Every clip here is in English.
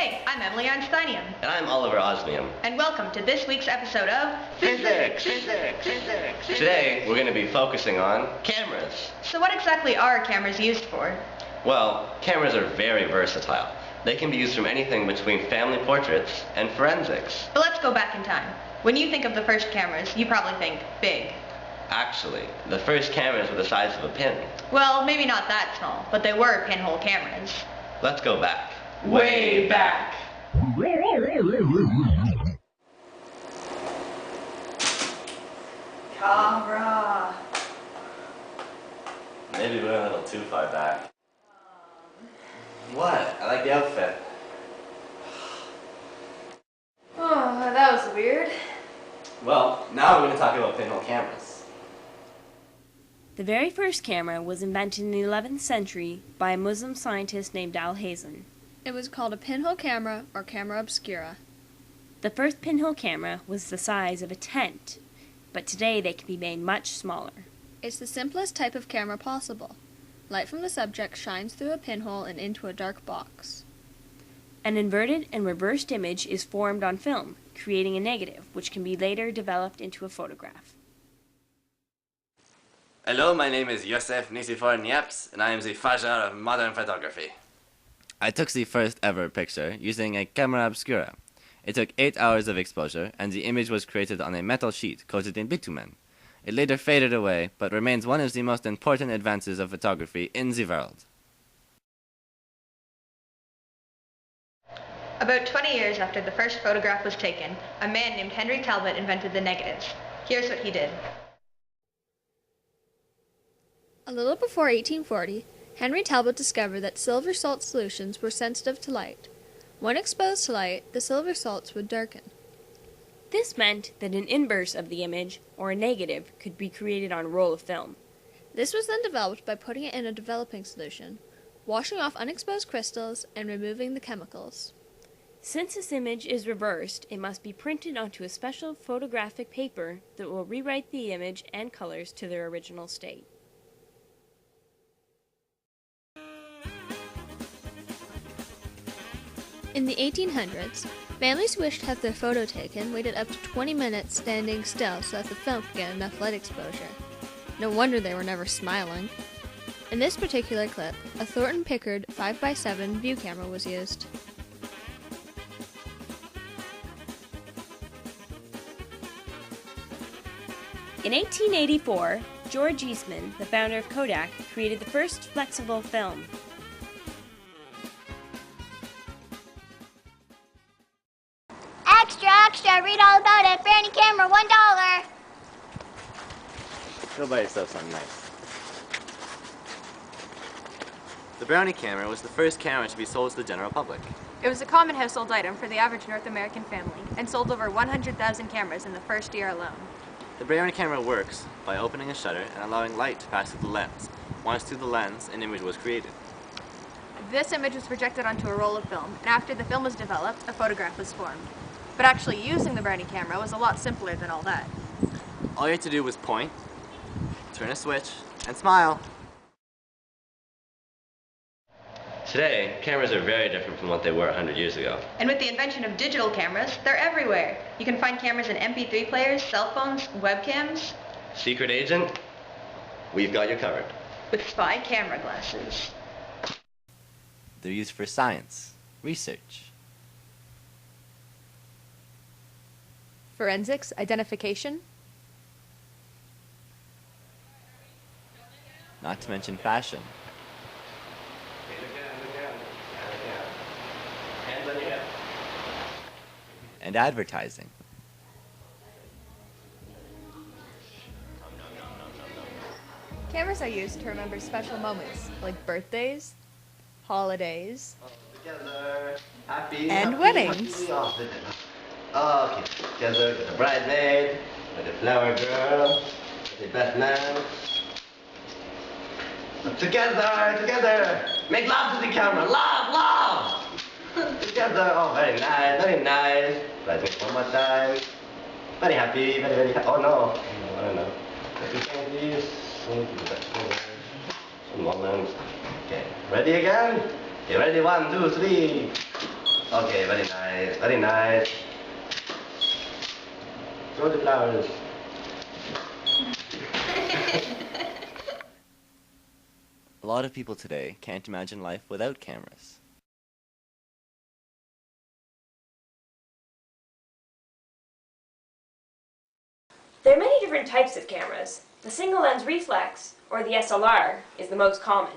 Hey, I'm Emily Einsteinium. And I'm Oliver Osmium. And welcome to this week's episode of Fizzics! Today, we're going to be focusing on cameras. So what exactly are cameras used for? Well, cameras are very versatile. They can be used from anything between family portraits and forensics. But let's go back in time. When you think of the first cameras, you probably think big. Actually, the first cameras were the size of a pin. Well, maybe not that small, but they were pinhole cameras. Let's go back. Way back. Camera. Maybe we went a little too far back. What? I like the outfit. Oh, that was weird. Well, now we're going to talk about pinhole cameras. The very first camera was invented in the 11th century by a Muslim scientist named Alhazen. It was called a pinhole camera or camera obscura. The first pinhole camera was the size of a tent, but today they can be made much smaller. It's the simplest type of camera possible. Light from the subject shines through a pinhole and into a dark box. An inverted and reversed image is formed on film, creating a negative, which can be later developed into a photograph. Hello, my name is Yosef Nisifor Nieps, and I am the father of modern photography. I took the first ever picture using a camera obscura. It took 8 hours of exposure, and the image was created on a metal sheet coated in bitumen. It later faded away, but remains one of the most important advances of photography in the world. About 20 years after the first photograph was taken, a man named Henry Talbot invented the negatives. Here's what he did. A little before 1840, Henry Talbot discovered that silver salt solutions were sensitive to light. When exposed to light, the silver salts would darken. This meant that an inverse of the image, or a negative, could be created on a roll of film. This was then developed by putting it in a developing solution, washing off unexposed crystals, and removing the chemicals. Since this image is reversed, it must be printed onto a special photographic paper that will rewrite the image and colors to their original state. In the 1800s, families who wished to have their photo taken waited up to 20 minutes standing still so that the film could get enough light exposure. No wonder they were never smiling. In this particular clip, a Thornton Pickard 5x7 view camera was used. In 1884, George Eastman, the founder of Kodak, created the first flexible film. Extra, extra, read all about it. Brand new camera, $1. Go buy yourself something nice. The Brownie camera was the first camera to be sold to the general public. It was a common household item for the average North American family and sold over 100,000 cameras in the first year alone. The Brownie camera works by opening a shutter and allowing light to pass through the lens. Once through the lens, an image was created. This image was projected onto a roll of film, and after the film was developed, a photograph was formed. But actually using the Brownie camera was a lot simpler than all that. All you had to do was point, turn a switch, and smile. Today, cameras are very different from what they were 100 years ago. And with the invention of digital cameras, they're everywhere. You can find cameras in MP3 players, cell phones, webcams. Secret agent, we've got you covered. With spy camera glasses. They're used for science, research. Forensics, identification. Not to mention fashion. And advertising. Cameras are used to remember special moments, like birthdays, holidays, and weddings. Okay, together with the bridesmaid, with the flower girl, with the best man. Together, make love to the camera, love! Together, oh, very nice, very nice. Bridesmaid one more time. Very happy, very happy. Oh no, I don't know. Please. One moment. Okay, ready again? Okay, ready, 1, 2, 3. Okay, very nice, very nice. Throw the flowers. A lot of people today can't imagine life without cameras. There are many different types of cameras. The single lens reflex, or the SLR, is the most common.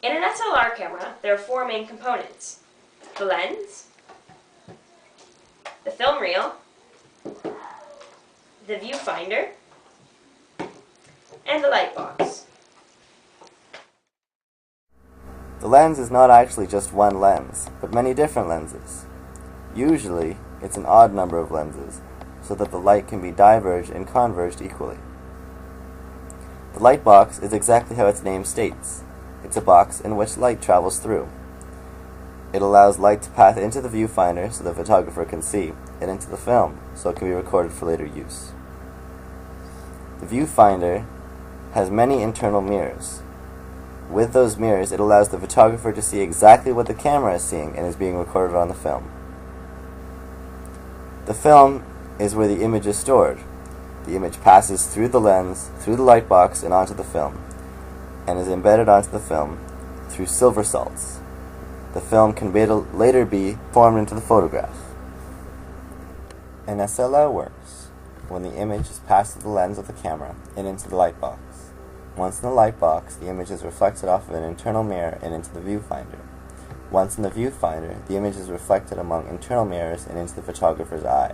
In an SLR camera, there are four main components: the lens, the film reel, the viewfinder, and the light box. The lens is not actually just one lens, but many different lenses. Usually, it's an odd number of lenses, so that the light can be diverged and converged equally. The light box is exactly how its name states. It's a box in which light travels through. It allows light to pass into the viewfinder so the photographer can see, and into the film so it can be recorded for later use. The viewfinder has many internal mirrors. With those mirrors, it allows the photographer to see exactly what the camera is seeing and is being recorded on the film. The film is where the image is stored. The image passes through the lens, through the light box, and onto the film, and is embedded onto the film through silver salts. The film can later be formed into the photograph. An SLR works when the image is passed through the lens of the camera and into the light box. Once in the light box, the image is reflected off of an internal mirror and into the viewfinder. Once in the viewfinder, the image is reflected among internal mirrors and into the photographer's eye.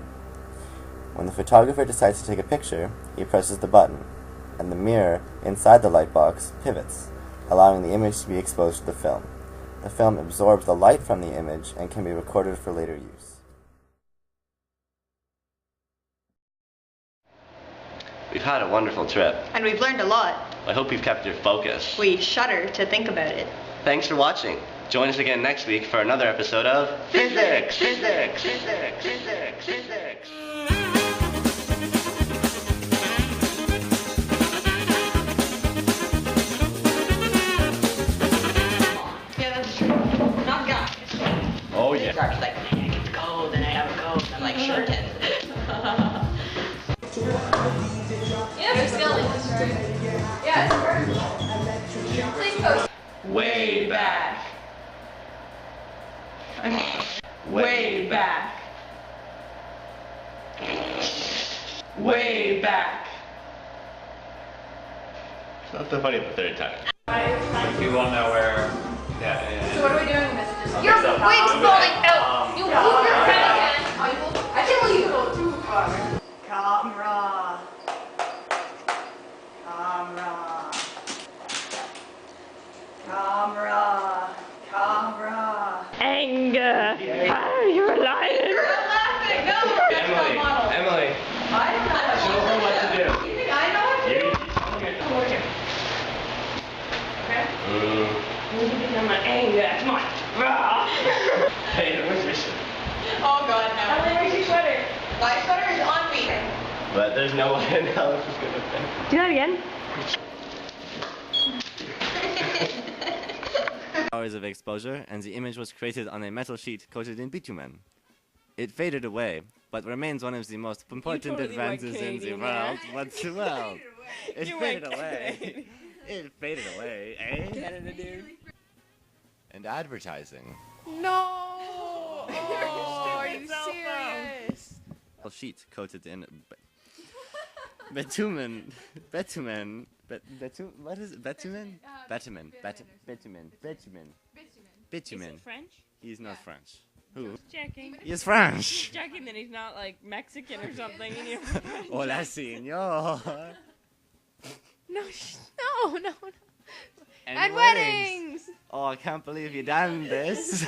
When the photographer decides to take a picture, he presses the button, and the mirror inside the light box pivots, allowing the image to be exposed to the film. The film absorbs the light from the image and can be recorded for later use. We've had a wonderful trip. And we've learned a lot. I hope we've kept your focus. We shudder to think about it. Thanks for watching. Join us again next week for another episode of Fizzics! Fizzics! Fizzics! Fizzics! Fizzics! Yeah, that's true. Not guys. Oh yeah. She's like, it's cold and I have a coat. I'm like, sure it is. Yeah, you're still in this story. Yeah. Please post. Way back. Way back. Way back. It's not so funny the third time. We won't know where. Yeah. So what are we doing with messages? Okay, Your so wig's how- falling out! You move your yeah. head again! I can't believe you go too far. Camera. Camera. Camera. Camera. Anger! Ah, you're a lion! You're laughing. No, that's not model. Emily. I don't know what Show her what to do. You think I know what to do? Okay. I'm like, anger, come on! Rah. Hey, where's your shirt? Oh god, no. Where's your sweater? My sweater is on me. But there's no way in hell this is gonna fit. Do that again. Hours of exposure, and the image was created on a metal sheet coated in bitumen. It faded away, but remains one of the most important totally went advances in the Canadian world. there. What's the world? It You faded went away. It faded away, eh? Canada, dude. And advertising. No! Oh, are you Cell phone. serious? A sheet coated in bitumen. Bitumen. What is it? Bitumen? Bitumen. Bitumen. Bitumen. Bitumen. French? He's not French. Who? Checking. He's French. Checking that he's not like Mexican or something. And you're Hola, señor. No, no. And weddings! Oh, I can't believe you done this.